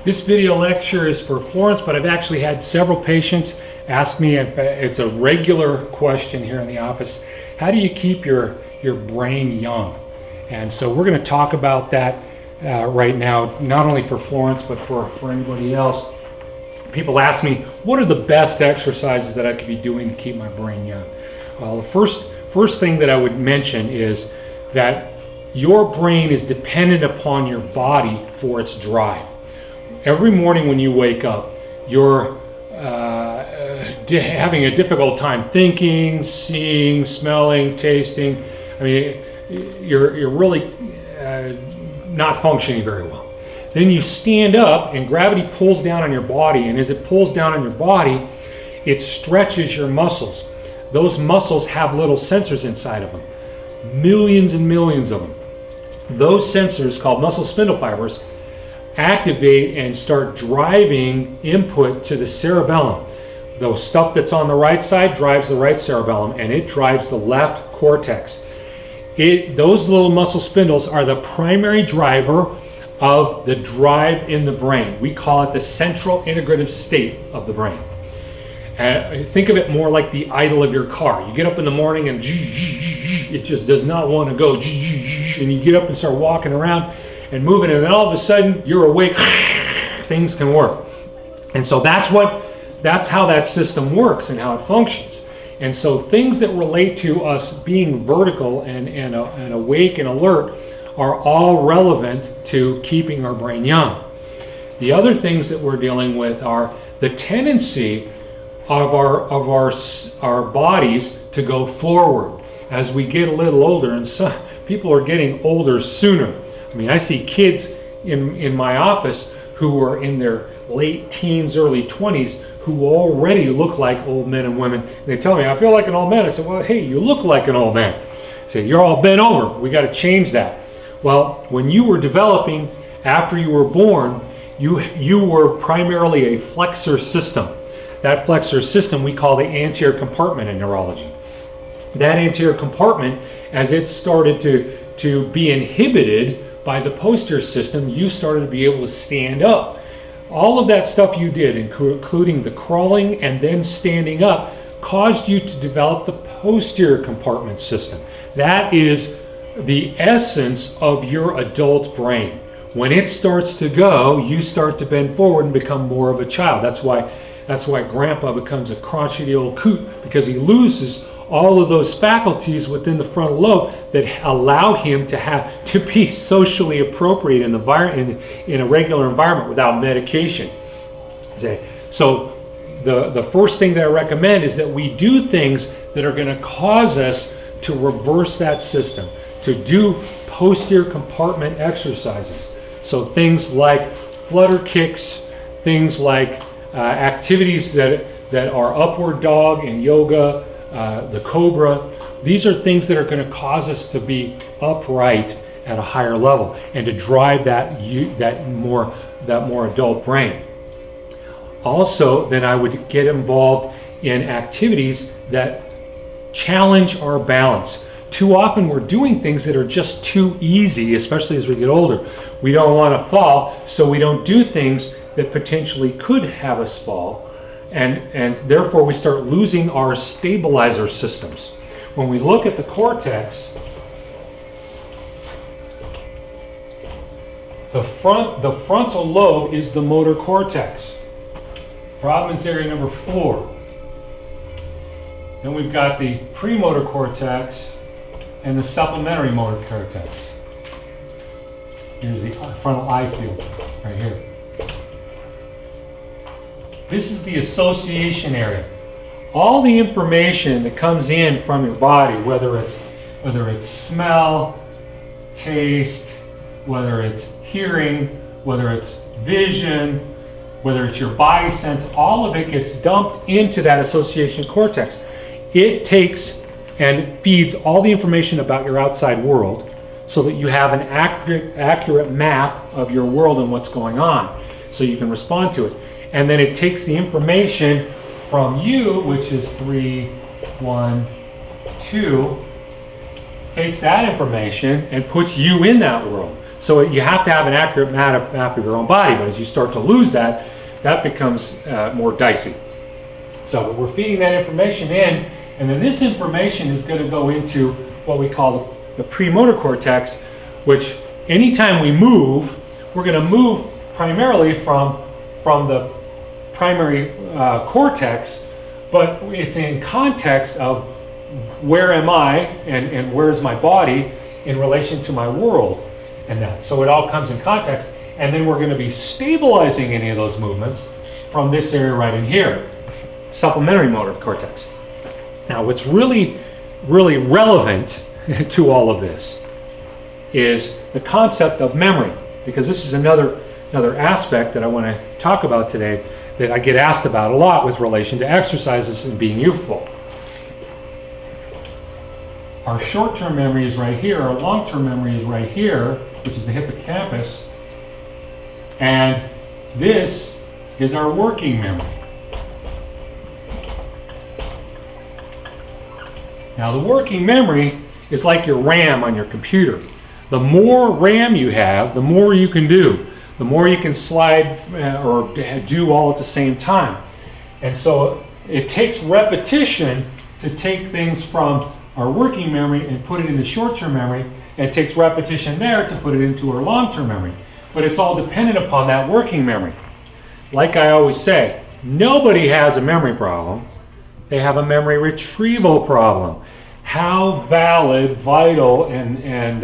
This video lecture is for Florence, but I've actually had several patients ask me, if it's a regular question here in the office, how do you keep your brain young? And so we're going to talk about that right now, not only for Florence, but for anybody else. People ask me, what are the best exercises that I could be doing to keep my brain young? Well, the first thing that I would mention is that your brain is dependent upon your body for its drive. Every morning when you wake up, you're having a difficult time thinking, seeing, smelling, tasting. I mean, you're really not functioning very well. Then you stand up and gravity pulls down on your body, and as it pulls down on your body, it stretches your muscles. Those muscles have little sensors inside of them, millions and millions of them. Those sensors, called muscle spindle fibers, activate and start driving input to the cerebellum. The stuff that's on the right side drives the right cerebellum, and it drives the left cortex. Those little muscle spindles are the primary driver of the drive in the brain. We call it the central integrative state of the brain. Think of it more like the idle of your car. You get up in the morning and it just does not want to go, and you get up and start walking around and moving, and then all of a sudden you're awake. Things can work. And so that's how that system works and how it functions. And so things that relate to us being vertical and awake and alert are all relevant to keeping our brain young. The other things that we're dealing with are the tendency of our bodies to go forward as we get a little older, and some people are getting older sooner. I mean, I see kids in my office who are in their late teens, early 20s, who already look like old men and women. And they tell me, I feel like an old man. I said, well, hey, you look like an old man. I said, you're all bent over. We got to change that. Well, when you were developing after you were born, you were primarily a flexor system. That flexor system we call the anterior compartment in neurology. That anterior compartment, as it started to be inhibited by the posterior system, you started to be able to stand up. All of that stuff you did, including the crawling and then standing up, caused you to develop the posterior compartment system. That is the essence of your adult brain. When it starts to go, you start to bend forward and become more of a child. That's why Grandpa becomes a crotchety old coot, because he loses all of those faculties within the frontal lobe that allow him to be socially appropriate in a regular environment without medication. So the first thing that I recommend is that we do things that are going to cause us to reverse that system, to do posterior compartment exercises. So things like flutter kicks, things like activities that are upward dog in yoga, the cobra. These are things that are going to cause us to be upright at a higher level and to drive that more adult brain. Also, then I would get involved in activities that challenge our balance. Too often we're doing things that are just too easy, especially as we get older. We don't want to fall, so we don't do things that potentially could have us fall. And therefore we start losing our stabilizer systems. When we look at the cortex, the frontal lobe is the motor cortex. Brodmann's area number 4. Then we've got the premotor cortex and the supplementary motor cortex. Here's the frontal eye field right here. This is the association area. All the information that comes in from your body, whether it's smell, taste, whether it's hearing, whether it's vision, whether it's your body sense, all of it gets dumped into that association cortex. It takes and feeds all the information about your outside world so that you have an accurate map of your world and what's going on, so you can respond to it. And then it takes the information from you, which is 3, 1, 2, takes that information and puts you in that world. So you have to have an accurate map of your own body, but as you start to lose that, that becomes more dicey. So we're feeding that information in, and then this information is going to go into what we call the premotor cortex, which anytime we move, we're going to move primarily from the primary cortex, but it's in context of where am I and where's my body in relation to my world and that. So it all comes in context, and then we're going to be stabilizing any of those movements from this area right in here, supplementary motor cortex. Now what's really relevant to all of this is the concept of memory, because this is another aspect that I want to talk about today that I get asked about a lot with relation to exercises and being youthful. Our short-term memory is right here, our long-term memory is right here, which is the hippocampus, and this is our working memory. Now the working memory is like your RAM on your computer. The more RAM you have, the more you can do. The more you can slide or do all at the same time. And so it takes repetition to take things from our working memory and put it into short-term memory, and it takes repetition there to put it into our long-term memory. But it's all dependent upon that working memory. Like I always say, nobody has a memory problem. They have a memory retrieval problem. How valid, vital, and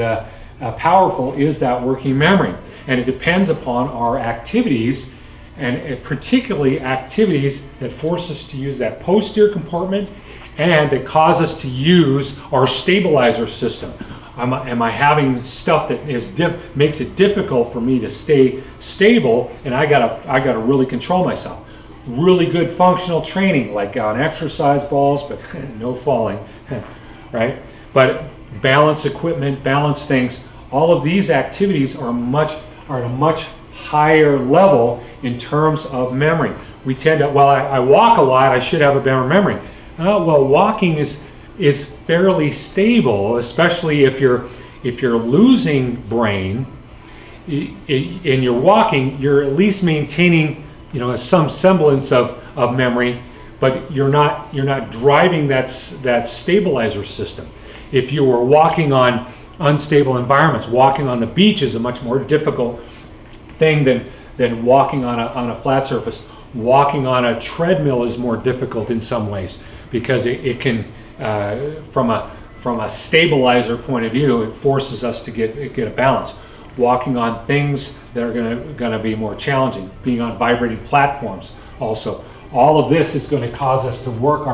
powerful is that working memory? And it depends upon our activities, and particularly activities that force us to use that posterior compartment and that cause us to use our stabilizer system. Am I having stuff that makes it difficult for me to stay stable, and I gotta really control myself? Really good functional training, like on exercise balls, but no falling, right? But balance equipment, balance things, all of these activities are at a much higher level in terms of memory. We tend to, well, I walk a lot, I should have a better memory. Well, walking is fairly stable, especially if you're losing brain and you're walking, you're at least maintaining, some semblance of memory, but you're not driving that stabilizer system. If you were walking on unstable environments, walking on the beach is a much more difficult thing than walking on a flat surface. Walking on a treadmill is more difficult in some ways, because it can, from a stabilizer point of view, it forces us to get a balance. Walking on things that are going to be more challenging, being on vibrating platforms also. All of this is going to cause us to work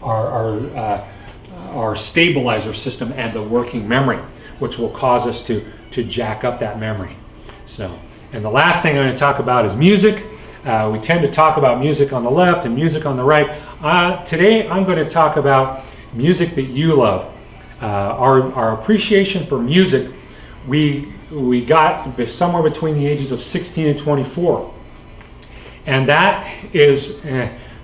our stabilizer system and the working memory, which will cause us to jack up that memory. So, and the last thing I'm going to talk about is music. We tend to talk about music on the left and music on the right. Today I'm going to talk about music that you love. Our appreciation for music, we got somewhere between the ages of 16 and 24. And that is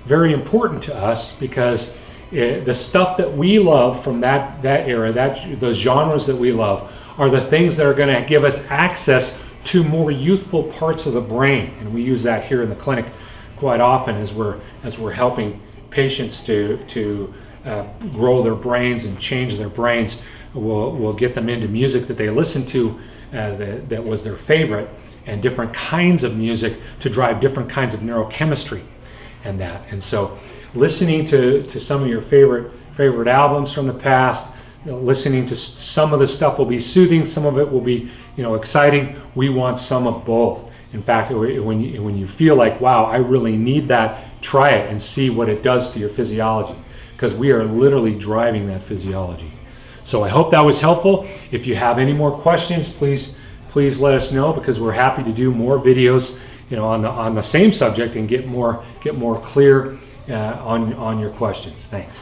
very important to us, because the stuff that we love from that era, the genres that we love, are the things that are going to give us access to more youthful parts of the brain. And we use that here in the clinic quite often as we're helping patients to grow their brains and change their brains. We'll get them into music that they listen to that was their favorite, and different kinds of music to drive different kinds of neurochemistry and that. And so listening to some of your favorite albums from the past, listening to some of the stuff will be soothing, some of it will be exciting. We want some of both. In fact, when you feel like, wow, I really need that, try it and see what it does to your physiology, because we are literally driving that physiology. So I hope that was helpful. If you have any more questions, please let us know, because we're happy to do more videos on the same subject and get more clear on your questions. Thanks.